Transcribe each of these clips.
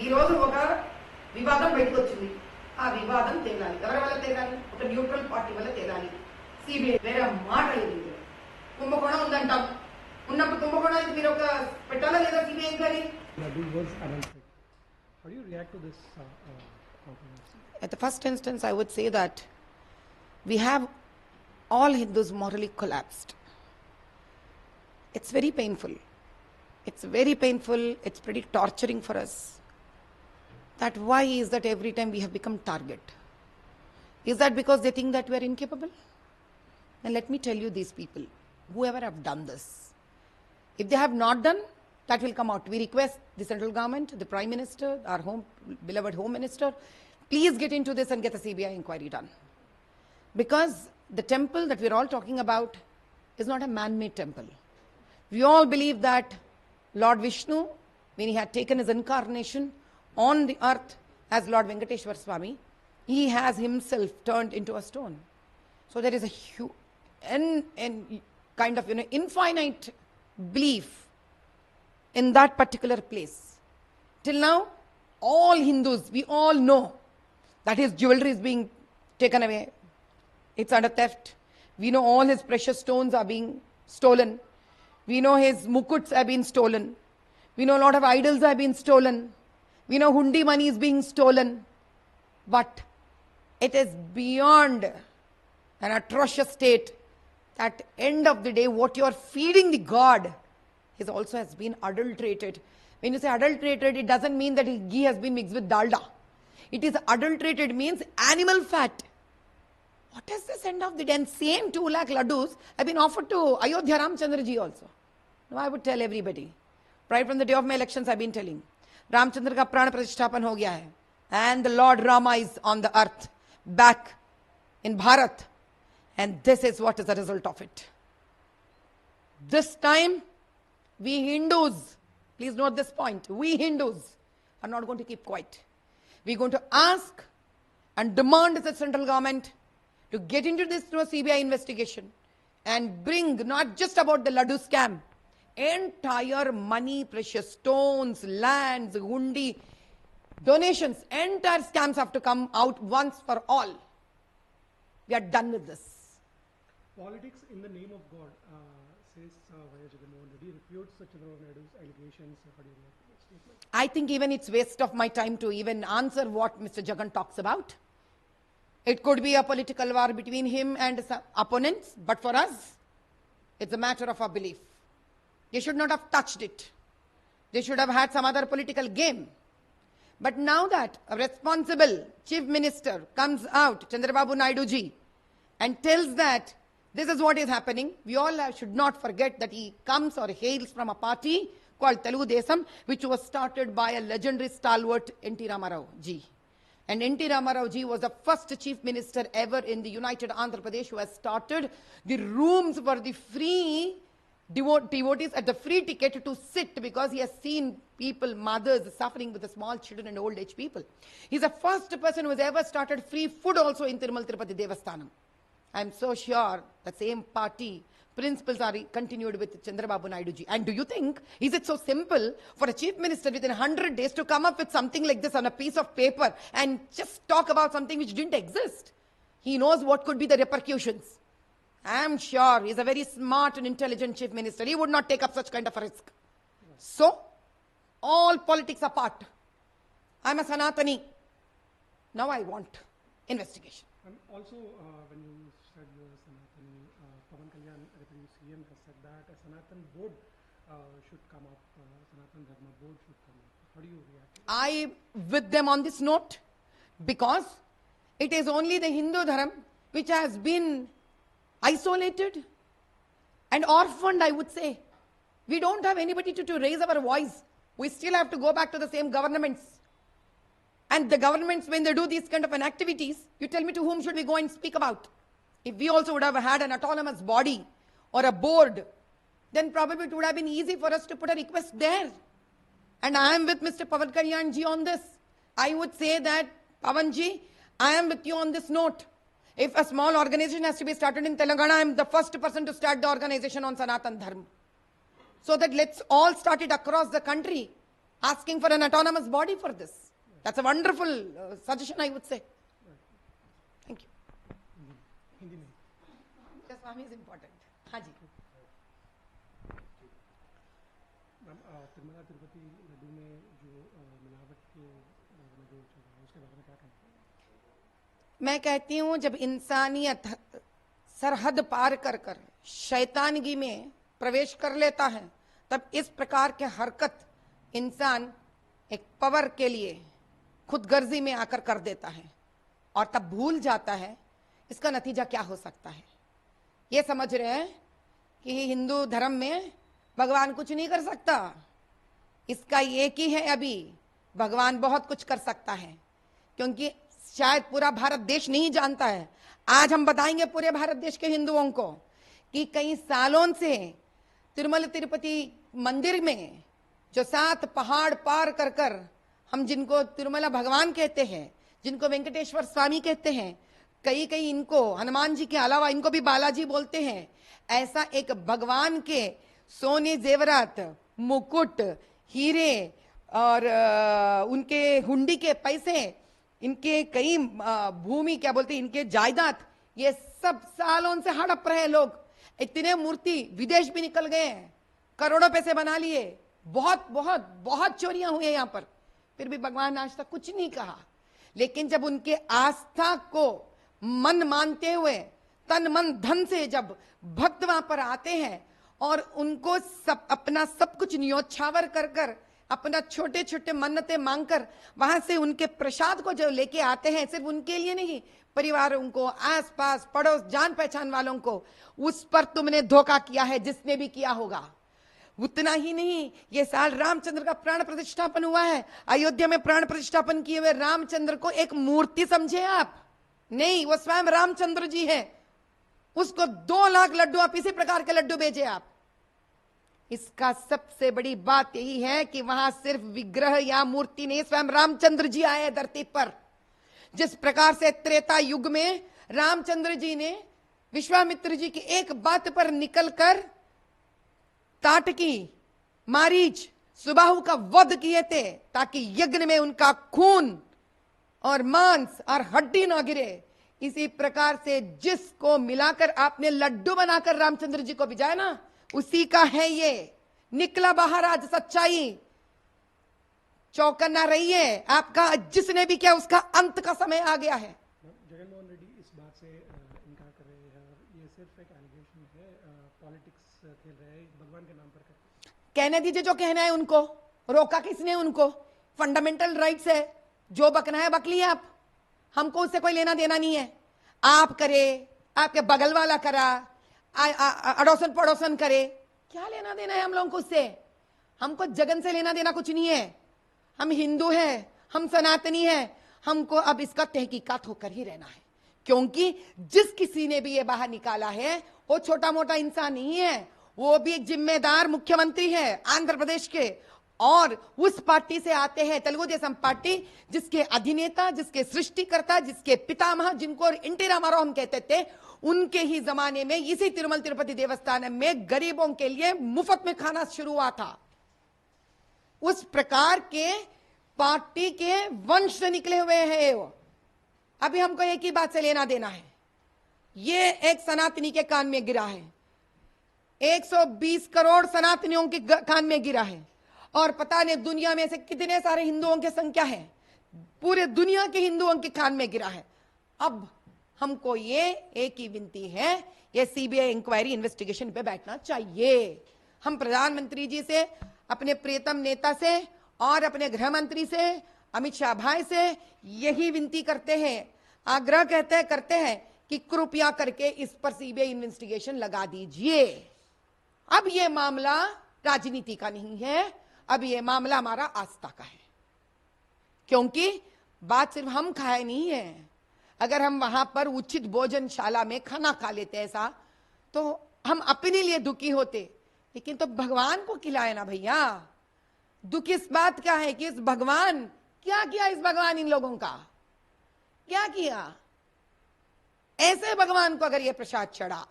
ఈ రోజు ఒక వివాదం బయటకు వచ్చింది. ఆ వివాదం తేలాలి. ఎవరి వల్ల తేలాలి? ఒక న్యూట్రల్ పార్టీ వల్ల తేలాలి. సిబిఐ వేరే మాట లేదు. కుంభకోణం ఉందంటాం. ఉన్నప్పుడు కుంభకోణానికి మీరు ఒక పెట్టాలా లేదా CBI enquiry? How do you react to this compromise? At the first instance, I would say that we have all Hindus morally collapsed. It's very painful. It's very painful. It's pretty torturing for us. That why is that every time we have become target? Is that because they think that we are incapable? And let me tell you, these people, whoever have done this, if they have not done, that will come out. We request the central government, the Prime Minister, our beloved Home Minister, please get into this and get a CBI inquiry done. Because the temple that we're all talking about is not a man-made temple. We all believe that Lord Vishnu, when he had taken his incarnation on the earth as Lord Venkateshwar Swami, he has himself turned into a stone. So there is a kind of infinite belief in that particular place. Till now, all Hindus, we all know that his jewelry is being taken away. It's under theft. We know all his precious stones are being stolen. We know his mukuts have been stolen. We know a lot of idols have been stolen. We know hundi money is being stolen. But it is beyond an atrocious state. At end of the day, what you are feeding the God is also has been adulterated. When you say adulterated, it doesn't mean that ghee has been mixed with dalda. It is adulterated means animal fat. What is this end of the day? And same 2 lakh laddus have been offered to Ayodhya Ramchandra ji also. Now I would tell everybody, right from the day of my elections I've been telling, Ramchandra ka pran pratishthapan ho gaya hai. And the Lord Rama is on the earth, back in Bharat. And this is what is the result of it. This time, we Hindus, please note this point, we Hindus are not going to keep quiet. We're going to ask and demand the central government to get into this through a CBI investigation and bring not just about the Laddu scam, entire money, precious stones, lands, hundi, donations, entire scams have to come out once for all. We are done with this. Politics in the name of God, says Y.S. Jagannath Reddy, refutes Chandrababu Naidu's allegations. How do you react to that statement? I think even it's waste of my time to even answer what Mr. Jagan talks about. It could be a political war between him and some opponents, but for us, it's a matter of our belief. They should not have touched it. They should have had some other political game. But now that a responsible chief minister comes out, Chandrababu Naidu ji, and tells that this is what is happening, we all should not forget that he comes or hails from a party called Telugu Desam, which was started by a legendary stalwart N.T. Ramarao ji. And N.T. Ramarao ji was the first chief minister ever in the United Andhra Pradesh who has started the rooms for the free devotees at the free ticket to sit, because he has seen people, mothers suffering with the small children and old age people. He's the first person who has ever started free food also in Tirumal Tirupati Devasthanam. I'm so sure the same party principles are continued with Chandrababu Naidu ji. And do you think, is it so simple for a chief minister within 100 days to come up with something like this on a piece of paper and just talk about something which didn't exist? He knows what could be the repercussions. I'm sure he's a very smart and intelligent chief minister. He would not take up such kind of a risk. So, all politics apart, I'm a Sanatani. Now I want investigation. And also, when you said you were Sanatani, Pawan Kalyan, Deputy CM, has said that a Sanatan board should come up, Sanatan Dharma board should come up. How do you react? I with them on this note, because it is only the Hindu Dharam which has been isolated and orphaned, I would say. We don't have anybody to raise our voice. We still have to go back to the same governments. And the governments, when they do these kind of an activities, you tell me to whom should we go and speak about? If we also would have had an autonomous body or a board, then probably it would have been easy for us to put a request there. And I am with Mr. Pawan Kalyan ji on this. I would say that, Pawan ji, I am with you on this note. If a small organization has to be started in Telangana, I am the first person to start the organization on Sanatan Dharma. So that let's all start it across the country. asking for an autonomous body for this. That's a wonderful suggestion, I would say. Thank you. Hindi में Yes, Swami is important. हाँ जी. Ma'am Tirumala Tirupati Laddu में जो मिलावट के जो चल रहा है उसके बारे में क्या कहना? मैं कहती हूं जब इंसानियत सरहद पार कर कर शैतानगी में प्रवेश कर लेता है, तब इस प्रकार के हरकत इंसान एक पावर के लिए खुदगर्जी में आकर कर देता है और तब भूल जाता है इसका नतीजा क्या हो सकता है. ये समझ रहे हैं कि हिंदू धर्म में भगवान कुछ नहीं कर सकता. इसका एक ही है, अभी भगवान बहुत कुछ कर सकता है, क्योंकि शायद पूरा भारत देश नहीं जानता है. आज हम बताएंगे पूरे भारत देश के हिंदुओं को कि कई सालों से तिरुमला तिरुपति मंदिर में जो 7 पहाड़ पार कर कर हम जिनको तिरुमला भगवान कहते हैं, जिनको वेंकटेश्वर स्वामी कहते हैं, कई कई इनको हनुमान जी के अलावा इनको भी बालाजी बोलते हैं, ऐसा एक भगवान के सोने जेवरात, मुकुट, हीरे और उनके हुंडी के पैसे, इनके कई भूमि क्या बोलते हैं, इनके जायदाद, ये सब सालों से हड़प रहे लोग. इतने मूर्ति विदेश भी निकल गए हैं, करोड़ों पैसे बना लिए, बहुत बहुत बहुत चोरियां हुई यहाँ पर, फिर भी भगवान आज तक कुछ नहीं कहा. लेकिन जब उनके आस्था को मन मानते हुए तन मन धन से जब भक्त वहां पर आते हैं और उनको सब अपना सब कुछ न्योछावर कर कर अपना छोटे छोटे मन्नतें मांगकर वहां से उनके प्रसाद को जो लेके आते हैं, सिर्फ उनके लिए नहीं, परिवारों को, आस पास पड़ोस जान पहचान वालों को, उस पर तुमने धोखा किया है, जिसने भी किया होगा. उतना ही नहीं, ये साल रामचंद्र का प्राण प्रतिष्ठापन हुआ है. अयोध्या में प्राण प्रतिष्ठापन किए हुए रामचंद्र को एक मूर्ति समझे आप? नहीं, वो स्वयं रामचंद्र जी है. उसको 2 लाख लड्डू, आप इसी प्रकार के लड्डू भेजे आप. इसका सबसे बड़ी बात यही है कि वहां सिर्फ विग्रह या मूर्ति नहीं, स्वयं रामचंद्र जी आए धरती पर. जिस प्रकार से त्रेता युग में रामचंद्र जी ने विश्वामित्र जी की एक बात पर निकलकर ताटकी, मारीच, सुबाहु का वध किए थे ताकि यज्ञ में उनका खून और मांस और हड्डी ना गिरे, इसी प्रकार से जिसको मिलाकर आपने लड्डू बनाकर रामचंद्र जी को भिजाया ना, उसी का है ये. निकला बाहर आज सच्चाई. चौकन्ना रहिए, आपका जिसने भी किया उसका अंत का समय आ गया है. जगनमोहन रेड्डी इस बात से इनकार कर रहे हैं और ये सिर्फ एक एलिगेशन है, पॉलिटिक्स खेल रहे हैं भगवान के नाम पर करके. कहने दीजिए जो कहना है उनको. रोका किसने उनको? फंडामेंटल राइट्स है, जो बकना है बक लिए आप, हमको उससे कोई लेना देना नहीं है. आप करे, आपके बगल वाला करा, अड़ोसन पड़ोसन करे, क्या लेना देना है हम लोगों को उससे? हमको जगन से लेना देना कुछ नहीं है. हम हिंदू हैं, हम सनातनी हैं, हमको अब इसका तहकीकात होकर ही रहना है. क्योंकि जिस किसी ने भी ये बाहर निकाला है वो छोटा मोटा इंसान नहीं है, वो भी एक जिम्मेदार मुख्यमंत्री है आंध्र प्रदेश के, और उस पार्टी से आते हैं, तेलुगु देशम पार्टी, जिसके अधिनेता, जिसके सृष्टिकर्ता, जिसके पितामह, जिनको एनटी रामाराव हम कहते थे, उनके ही जमाने में इसी तिरुमला तिरुपति देवस्थान में गरीबों के लिए मुफ्त में खाना शुरू हुआ था. उस प्रकार के पार्टी के वंश से निकले हुए हैं वो. अभी हमको एक ही बात से लेना देना है, ये एक सनातनी के कान में गिरा है, 120 करोड़ सनातनियों के कान में गिरा है, और पता नहीं दुनिया में से कितने सारे हिंदुओं की संख्या है, पूरे दुनिया के हिंदुओं के कान में गिरा है. अब हमको ये एक ही विनती है, ये सीबीआई इंक्वायरी इन्वेस्टिगेशन पे बैठना चाहिए. हम प्रधानमंत्री जी से, अपने प्रियतम नेता से और अपने गृह मंत्री से, अमित शाह भाई से यही विनती करते हैं, आग्रह करते हैं कि कृपया करके इस पर सीबीआई इन्वेस्टिगेशन लगा दीजिए. अब ये मामला राजनीति का नहीं है, अब ये मामला हमारा आस्था का है. क्योंकि बात सिर्फ हम खाए नहीं है, अगर हम वहां पर उचित भोजनशाला में खाना खा लेते ऐसा, तो हम अपने लिए दुखी होते, लेकिन तो भगवान को खिलाए ना भैया. दुख इस बात का है कि इस भगवान, क्या किया इस भगवान इन लोगों का, क्या किया? ऐसे भगवान को अगर ये प्रसाद चढ़ा,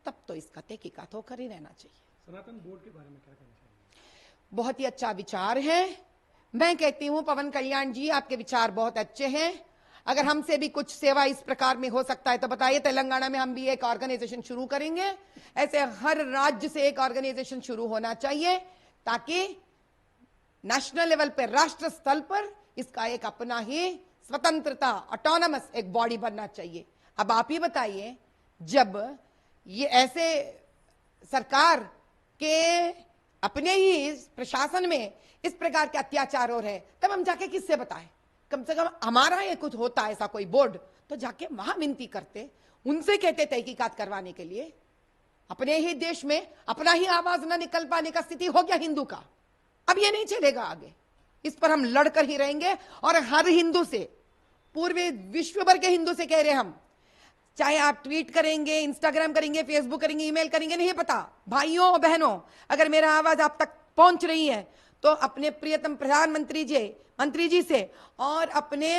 तब तो इसका तहकीकात होकर ही रहना चाहिए. सनातन बोर्ड के बारे में क्या कहना चाहिए? बहुत ही अच्छा विचार है। मैं कहती हूं पवन कल्याण जी, आपके विचार बहुत अच्छे हैं। अगर हमसे भी कुछ सेवा इस प्रकार में हो सकता है तो बताइए। तेलंगाना में हम भी एक ऑर्गेनाइजेशन शुरू करेंगे। ऐसे हर राज्य से एक ऑर्गेनाइजेशन शुरू होना चाहिए ताकि नेशनल लेवल पर, राष्ट्र स्तर पर इसका एक अपना ही स्वतंत्रता, ऑटोनमस एक बॉडी बनना चाहिए। अब आप ही बताइए, जब ये ऐसे सरकार के अपने ही प्रशासन में इस प्रकार के अत्याचार हो रहे, तब हम जाके किससे बताएं? कम से कम हमारा ये कुछ होता ऐसा कोई बोर्ड तो जाके वहां विनती करते, उनसे कहते तहकीकात करवाने के लिए। अपने ही देश में अपना ही आवाज न निकल पाने का स्थिति हो गया हिंदू का। अब ये नहीं चलेगा आगे, इस पर हम लड़कर ही रहेंगे। और हर हिंदू से, पूरे विश्व भर के हिंदू से कह रहे हम, चाहे आप ट्वीट करेंगे, इंस्टाग्राम करेंगे, फेसबुक करेंगे, ईमेल करेंगे, नहीं पता, भाइयों बहनों, अगर मेरा आवाज आप तक पहुंच रही है तो अपने प्रियतम प्रधानमंत्री जी, मंत्री जी से और अपने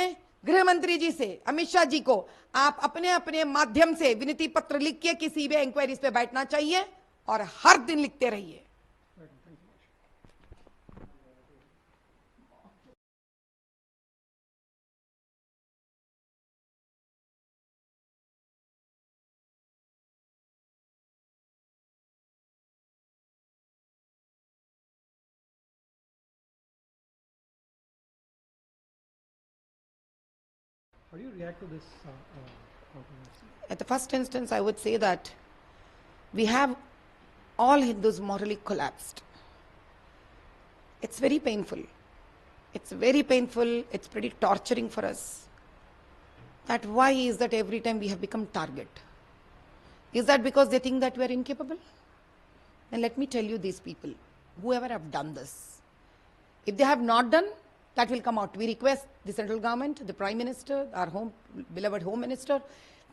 गृह मंत्री जी से, अमित शाह जी को आप अपने अपने माध्यम से विनती पत्र लिख के किसी भी इंक्वायरीज पे बैठना चाहिए और हर दिन लिखते रहिए। How do you react to this controversy? At the first instance, I would say that we have all Hindus morally collapsed. It's very painful. It's very painful. It's pretty torturing for us. That why is that every time we have become target? Is that because they think that we are incapable? Then let me tell you, these people, whoever have done this, if they have not done, that will come out. We request the central government, the Prime Minister, our beloved Home Minister,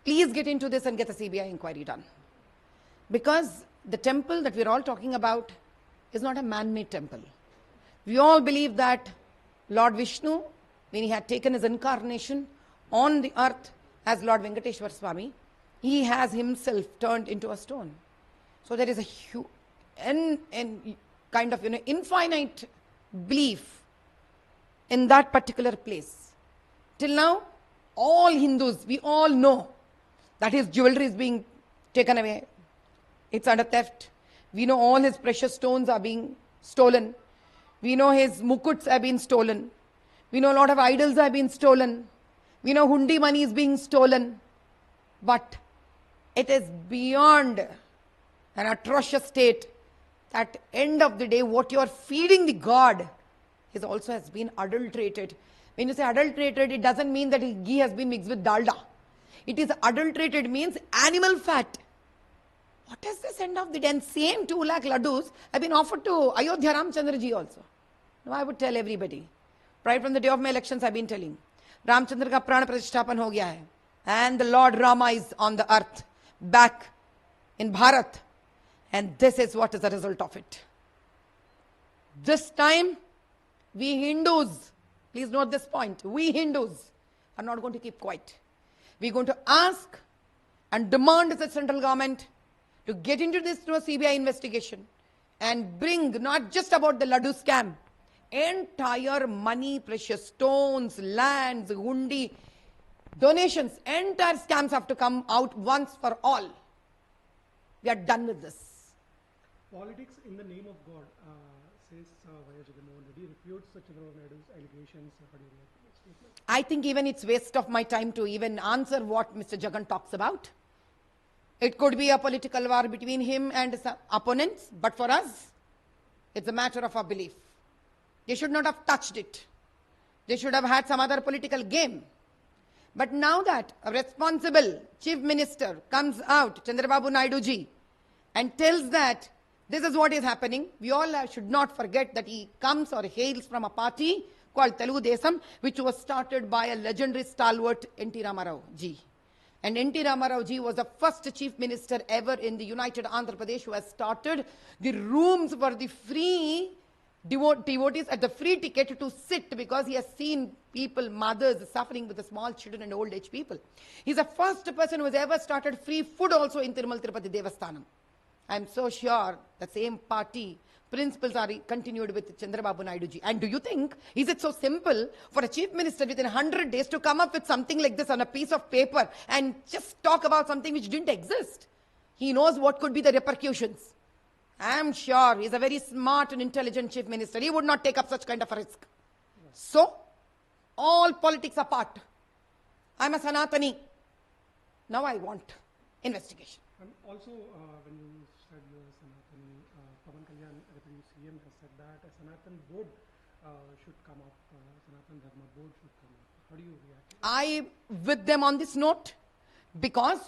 please get into this and get a CBI inquiry done. Because the temple that we're all talking about is not a man-made temple. We all believe that Lord Vishnu, when he had taken his incarnation on the earth as Lord Venkateshwar Swami, he has himself turned into a stone. So there is a kind of infinite belief in that particular place. Till now, all Hindus, we all know that his jewelry is being taken away. It's under theft. We know all his precious stones are being stolen. We know his mukuts have been stolen. We know a lot of idols have been stolen. We know hundi money is being stolen. But it is beyond an atrocious state. At end of the day, what you are feeding the God is also has been adulterated. When you say adulterated, it doesn't mean that ghee has been mixed with dalda. It is adulterated means animal fat. What is this end of the day? And same 2 lakh laddus have been offered to Ayodhya Ramchandra ji also. Now I would tell everybody, right from the day of my elections I've been telling, Ramchandra ka pran pratishthaapan ho gaya hai. And the Lord Rama is on the earth, back in Bharat. And this is what is the result of it. This time, we Hindus, please note this point, we Hindus are not going to keep quiet. We're going to ask and demand the central government to get into this through a CBI investigation and bring not just about the Laddu scam, entire money, precious stones, lands, hundi, donations, entire scams have to come out once for all. We are done with this. Politics in the name of God, says Y.S. Jagannath Reddy, refutes Chandrababu Naidu's allegations. How do you react to that statement? I think even it's waste of my time to even answer what Mr. Jagan talks about. It could be a political war between him and some opponents, but for us, it's a matter of our belief. They should not have touched it. They should have had some other political game. But now that a responsible chief minister comes out, Chandrababu Naidu ji, and tells that this is what is happening, we all should not forget that he comes or hails from a party called Telugu Desam, which was started by a legendary stalwart N.T. Ramarao ji. And N.T. Ramarao ji was the first chief minister ever in the United Andhra Pradesh who has started the rooms for the free devotees at the free ticket to sit, because he has seen people, mothers suffering with the small children and old age people. He's the first person who has ever started free food also in Tirumal Tirupati Devasthanam. I'm so sure the same party principles are continued with Chandrababu Naidu ji. And do you think, is it so simple for a chief minister within 100 days to come up with something like this on a piece of paper and just talk about something which didn't exist? He knows what could be the repercussions. I am sure he's a very smart and intelligent chief minister. He would not take up such kind of a risk. So, all politics apart, I'm a Sanatani. Now I want investigation. And also, when you said you are a Sanatani, Pawan Kalyan, Deputy CM, has said that a Sanatan board should come up, Sanatan Dharma board should come up. How do you react? I with them on this note because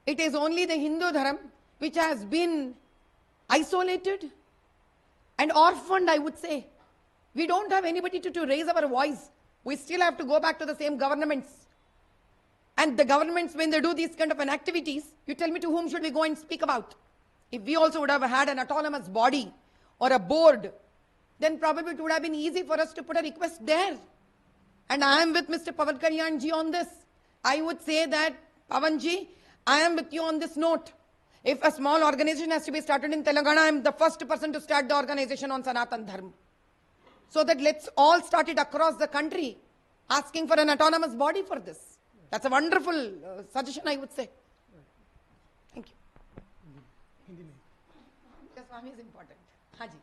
it is only the Hindu Dharam which has been isolated and orphaned, I would say. We don't have anybody to raise our voice. We still have to go back to the same governments. And the governments, when they do these kind of an activities, you tell me to whom should we go and speak about? If we also would have had an autonomous body or a board, then probably it would have been easy for us to put a request there. And I am with Mr. Pawan Kalyan ji on this. I would say that, Pawan ji, I am with you on this note. If a small organization has to be started in Telangana, I am the first person to start the organization on Sanatan Dharma. So that let's all start it across the country, asking for an autonomous body for this. That's a wonderful suggestion, I would say. Thank you. Hindi mein. Because Swami is important. Haji.